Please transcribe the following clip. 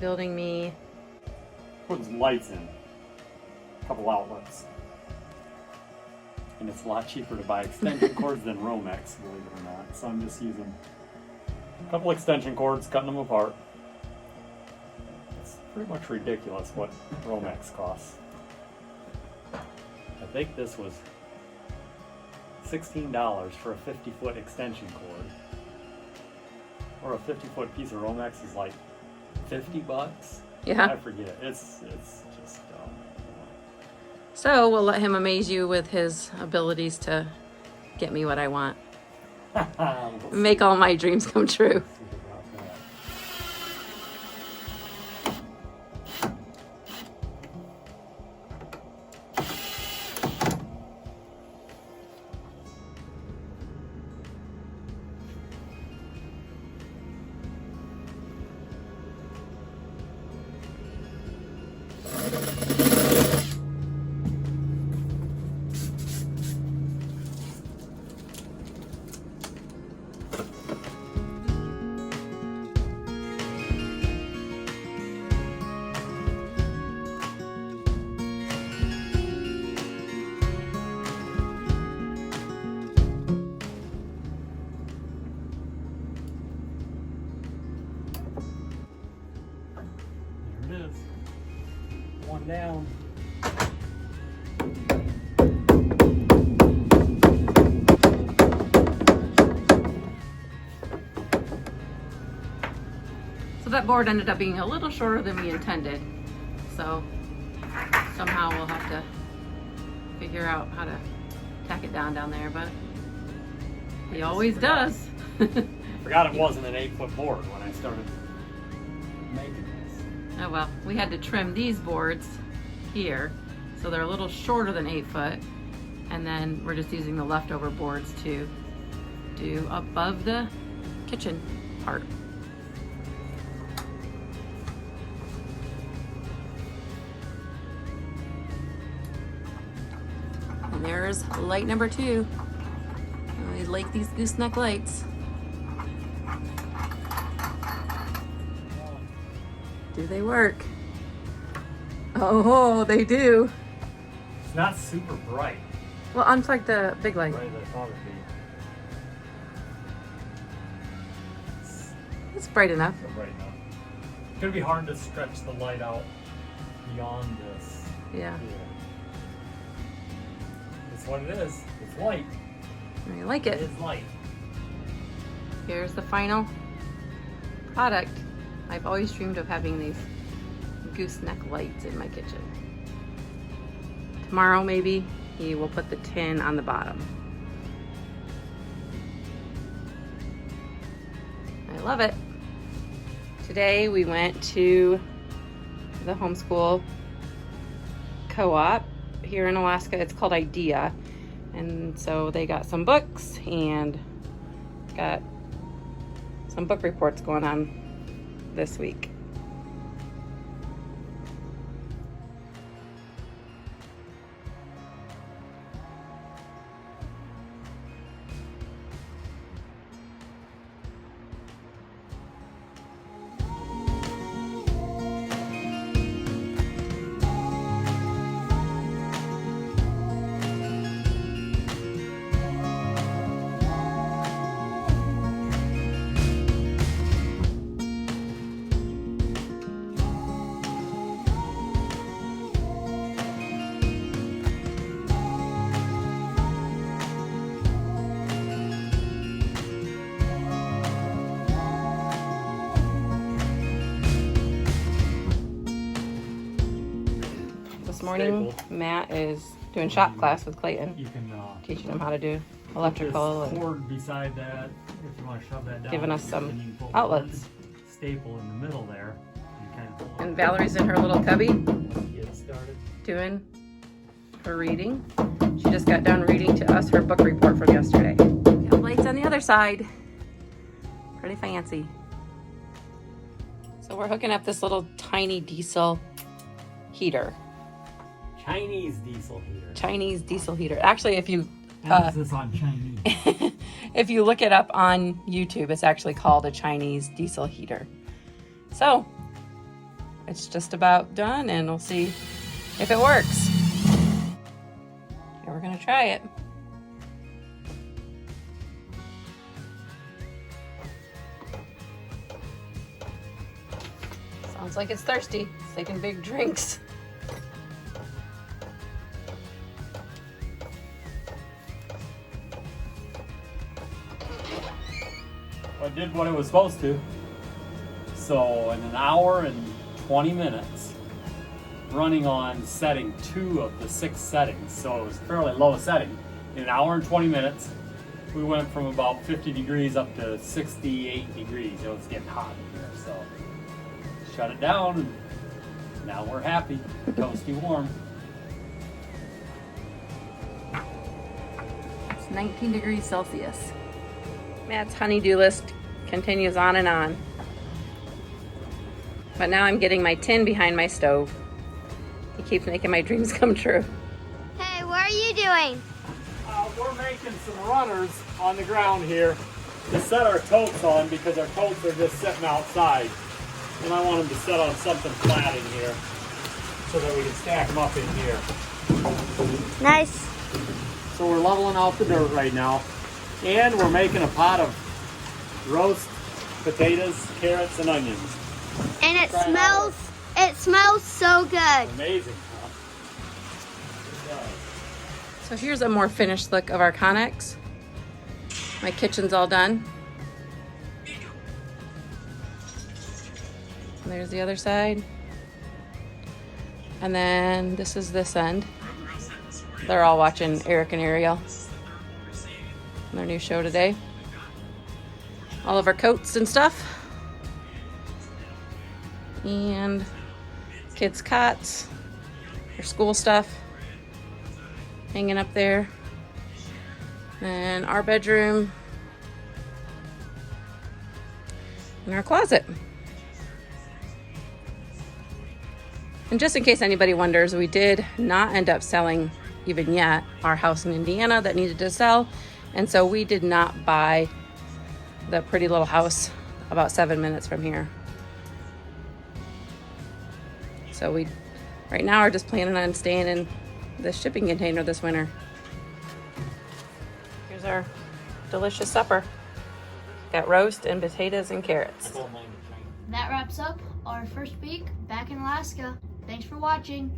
building me. Put some lights in. A couple outlets. And it's a lot cheaper to buy extension cords than Romex, believe it or not. So I'm just using a couple extension cords, cutting them apart. It's pretty much ridiculous what Romex costs. I think this was $16 for a 50-foot extension cord. Or a 50-foot piece of Romex is like $50. Yeah. I forget. It's just So we'll let him amaze you with his abilities to get me what I want. Make all my dreams come true. There it is. One down. So that board ended up being a little shorter than we intended. So somehow we'll have to figure out how to tack it down there, but he always does. Forgot it wasn't an 8-foot board when I started making this. Oh well, we had to trim these boards here, so they're a little shorter than 8 foot, and then we're just using the leftover boards to do above the kitchen part. And there's light number 2. I like these gooseneck lights. Do they work? Oh, they do. It's not super bright. Well, unplug the big light. Bright as I thought it'd be. It's bright enough. So bright enough. It's gonna be hard to stretch the light out beyond this. Yeah. It's what it is. It's light. I like It it. is light. Here's the final product. I've always dreamed of having these gooseneck lights in my kitchen. Tomorrow maybe he will put the tin on the bottom. I love it. Today we went to the Homeschool co-op here in Alaska. It's called IDEA. And so they got some books and got some book reports going on this week. This morning, Matt is doing shop class with Clayton, You can teaching him how to do put electrical this and cord beside that if you want to shove that down. giving us And some you can put outlets. one staple in the middle there. And kind of And Valerie's in her little cubby get it started. doing her reading. She just got done reading to us her book report from yesterday. We have lights on the other side. Pretty fancy. So we're hooking up this little tiny diesel heater. Chinese diesel heater. Chinese diesel heater. Actually, if you Emphasis on Chinese. if you look it up on YouTube, it's actually called a Chinese diesel heater. So It's just about done, and we'll see if it works. And we're gonna try it. Sounds like it's thirsty. It's taking big drinks. I did what it was supposed to. So in an hour and 20 minutes, running on setting 2 of the 6 settings, so it was fairly low setting. In an hour and 20 minutes, we went from about 50 degrees up to 68 degrees. It was getting hot in here, so shut it down, and now we're happy, toasty warm. It's 19 degrees Celsius. Matt's honey-do list continues on and on. But now I'm getting my tin behind my stove. He keeps making my dreams come true. Hey, what are you doing? We're making some runners on the ground here to set our totes on, because our totes are just sitting outside. And I want them to set on something flat in here so that we can stack them up in here. Nice. So we're leveling out the dirt right now. And we're making a pot of roast potatoes, carrots, and onions. And it smells so good. Amazing, huh? So here's a more finished look of our Connex. My kitchen's all done. And there's the other side. And then this is this end. They're all watching Eric and Ariel. Their new show today. All of our coats and stuff. And kids' cots. Their school stuff. Hanging up there. And our bedroom. And our closet. And just in case anybody wonders, we did not end up selling even yet our house in Indiana that needed to sell. And so we did not buy the pretty little house about 7 minutes from here. So we right now are just planning on staying in the shipping container this winter. Here's our delicious supper. Got roast and potatoes and carrots. That wraps up our first week back in Alaska. Thanks for watching.